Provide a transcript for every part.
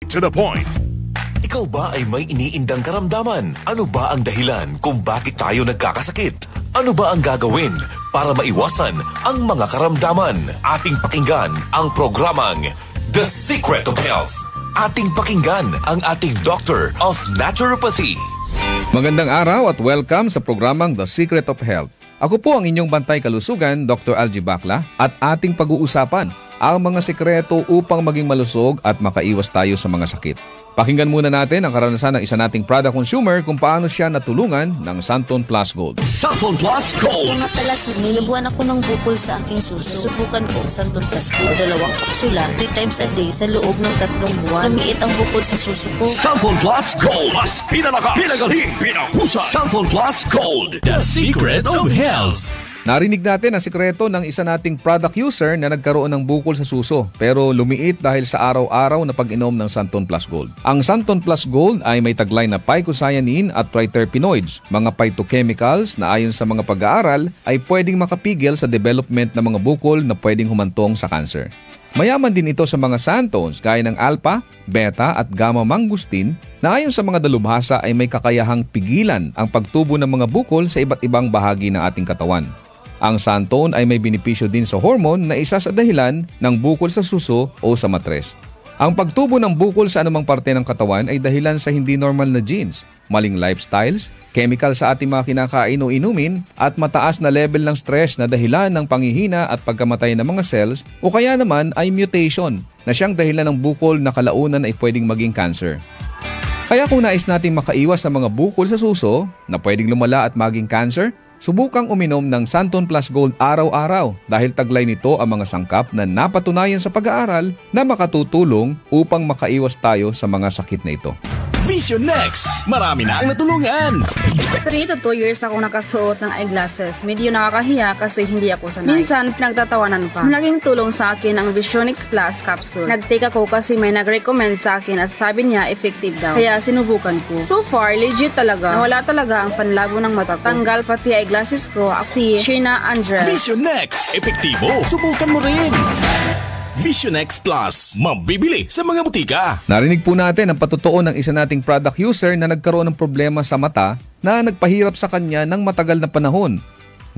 to the point. Ikaw ba ay may iniindang karamdaman? Ano ba ang dahilan kung bakit tayo nagkakasakit? Ano ba ang gagawin para maiwasan ang mga karamdaman? Ating pakinggan ang programang The Secret of Health. Ating pakinggan ang ating Doctor of Naturopathy. Magandang araw at welcome sa programang The Secret of Health. Ako po ang inyong bantay kalusugan, Dr. Algie Bacla, at ating pag-uusapan ang mga sekreto upang maging malusog at makaiwas tayo sa mga sakit. Pakinggan muna natin ang karanasan ng isa nating product consumer kung paano siya natulungan ng Santon Plus Gold. Santon Plus Gold! Kung napalasin, nilubuan ako ng bukol sa aking suso. Subukan ko ang Santon Plus Gold, 2 kapsula, 3 times a day sa loob ng 3 buwan. Lumiit ang bukol sa suso ko. Santon Plus Gold! Mas pinalakas, pinagaling, pinahusay! Santon Plus Gold! The Secret of Health! Narinig natin ang sikreto ng isa nating product user na nagkaroon ng bukol sa suso pero lumiit dahil sa araw-araw na pag-inom ng Santon Plus Gold. Ang Santon Plus Gold ay may taglay na phycocyanin at triterpenoids, mga phytochemicals na ayon sa mga pag-aaral ay pwedeng makapigil sa development ng mga bukol na pwedeng humantong sa cancer. Mayaman din ito sa mga santones gaya ng alpha, beta at gamma mangustin na ayon sa mga dalubhasa ay may kakayahang pigilan ang pagtubo ng mga bukol sa iba't ibang bahagi ng ating katawan. Ang santone ay may benepisyo din sa hormone na isa sa dahilan ng bukol sa suso o sa matres. Ang pagtubo ng bukol sa anumang parte ng katawan ay dahilan sa hindi normal na genes, maling lifestyles, chemical sa ating mga kinakain o inumin, at mataas na level ng stress na dahilan ng panghihina at pagkamatay ng mga cells o kaya naman ay mutation na siyang dahilan ng bukol na kalaunan ay pwedeng maging cancer. Kaya kung nais nating makaiwas sa mga bukol sa suso na pwedeng lumala at maging cancer, subukang uminom ng Santon Plus Gold araw-araw dahil taglay nito ang mga sangkap na napatunayan sa pag-aaral na makatutulong upang makaiwas tayo sa mga sakit na ito. Vision Next! Marami na ang natulungan! 3 to 2 years ako nakasuot ng eyeglasses. Medyo nakakahiya kasi hindi ako sanay. Minsan, pinagtatawanan pa. Naging tulong sa akin ang Visionix Plus capsule. Nag-take ako kasi may nag-recommend sa akin at sabi niya effective daw. Kaya sinubukan ko. So far, legit talaga. Nawala talaga ang panlabo ng mata ko. Tanggal pati eyeglasses ko. Si Sheena Andres. Vision Next! Epektibo! Subukan mo rin! Vision X Plus, mabibili sa mga butika. Narinig po natin ang patotoo ng isa nating product user na nagkaroon ng problema sa mata na nagpahirap sa kanya ng matagal na panahon.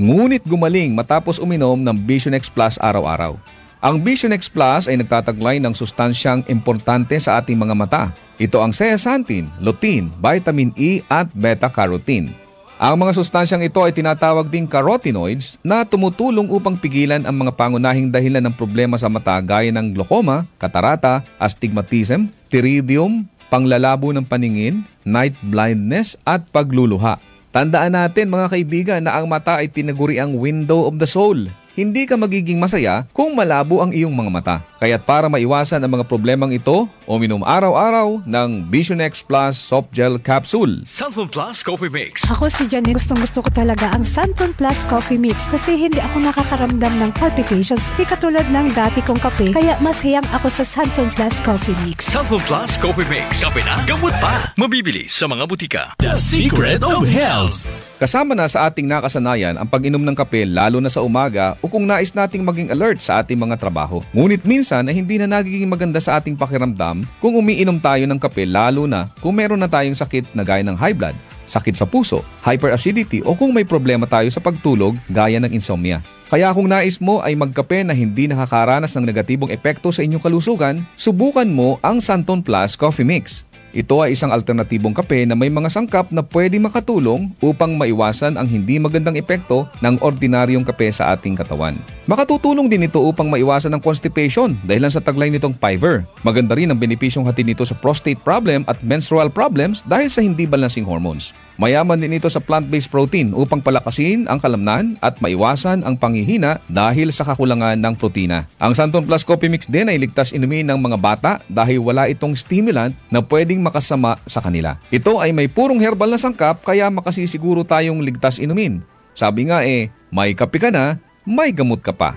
Ngunit gumaling matapos uminom ng Vision X Plus araw-araw. Ang Vision X Plus ay nagtataglay ng sustansyang importante sa ating mga mata. Ito ang zeaxanthin, lutein, vitamin E at beta-carotene. Ang mga sustansyang ito ay tinatawag ding carotenoids na tumutulong upang pigilan ang mga pangunahing dahilan ng problema sa mata gaya ng glaucoma, katarata, astigmatism, pterygium, panglalabo ng paningin, night blindness at pagluluha. Tandaan natin mga kaibigan na ang mata ay tinaguriang window of the soul. Hindi ka magiging masaya kung malabo ang iyong mga mata. Kaya't para maiwasan ang mga problemang ito, uminom araw-araw ng Vision X Plus Soft Gel Capsule. Santon Plus Coffee Mix. Ako si Janine. Gustong-gusto ko talaga ang Santon Plus Coffee Mix kasi hindi ako nakakaramdam ng palpitations. Di katulad ng dati kong kape, kaya mas hiyang ako sa Santon Plus Coffee Mix. Santon Plus Coffee Mix. Kape na, gamot pa. Mabibili sa mga butika. The Secret of Health. Kasama na sa ating nakasanayan ang pag-inom ng kape lalo na sa umaga o kung nais nating maging alert sa ating mga trabaho. Ngunit minsan ay hindi na nagiging maganda sa ating pakiramdam kung umiinom tayo ng kape lalo na kung meron na tayong sakit na gaya ng high blood, sakit sa puso, hyperacidity o kung may problema tayo sa pagtulog gaya ng insomnia. Kaya kung nais mo ay magkape na hindi nakakaranas ng negatibong epekto sa inyong kalusugan, subukan mo ang Santon Plus Coffee Mix. Ito ay isang alternatibong kape na may mga sangkap na pwedeng makatulong upang maiwasan ang hindi magandang epekto ng ordinaryong kape sa ating katawan. Makatutulong din ito upang maiwasan ang constipation dahil sa taglay nitong Fiver. Maganda rin ang benepisyong hatid nito sa prostate problem at menstrual problems dahil sa hindi balancing hormones. Mayaman din ito sa plant-based protein upang palakasin ang kalamnan at maiwasan ang panghihina dahil sa kakulangan ng protina. Ang Santon Plus Coffee Mix din ay ligtas inumin ng mga bata dahil wala itong stimulant na pwedeng makasama sa kanila. Ito ay may purong herbal na sangkap kaya makasisiguro tayong ligtas inumin. Sabi nga may kape ka na, may gamot ka pa.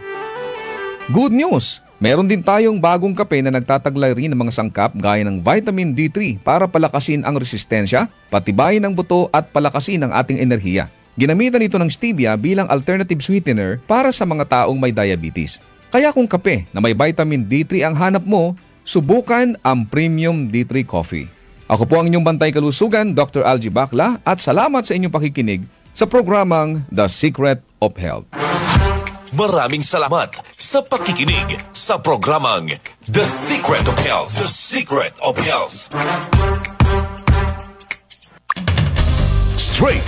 Good news! Meron din tayong bagong kape na nagtataglay rin ng mga sangkap gaya ng vitamin D3 para palakasin ang resistensya, patibayin ang buto at palakasin ang ating enerhiya. Ginamitan ito ng stevia bilang alternative sweetener para sa mga taong may diabetes. Kaya kung kape na may vitamin D3 ang hanap mo, subukan ang Premium D3 Coffee. Ako po ang inyong bantay kalusugan, Dr. Algie Bacla, at salamat sa inyong pakikinig sa programang The Secret of Health. Maraming salamat sa pakikinig sa programang The Secret of Health. The Secret of Health. Straight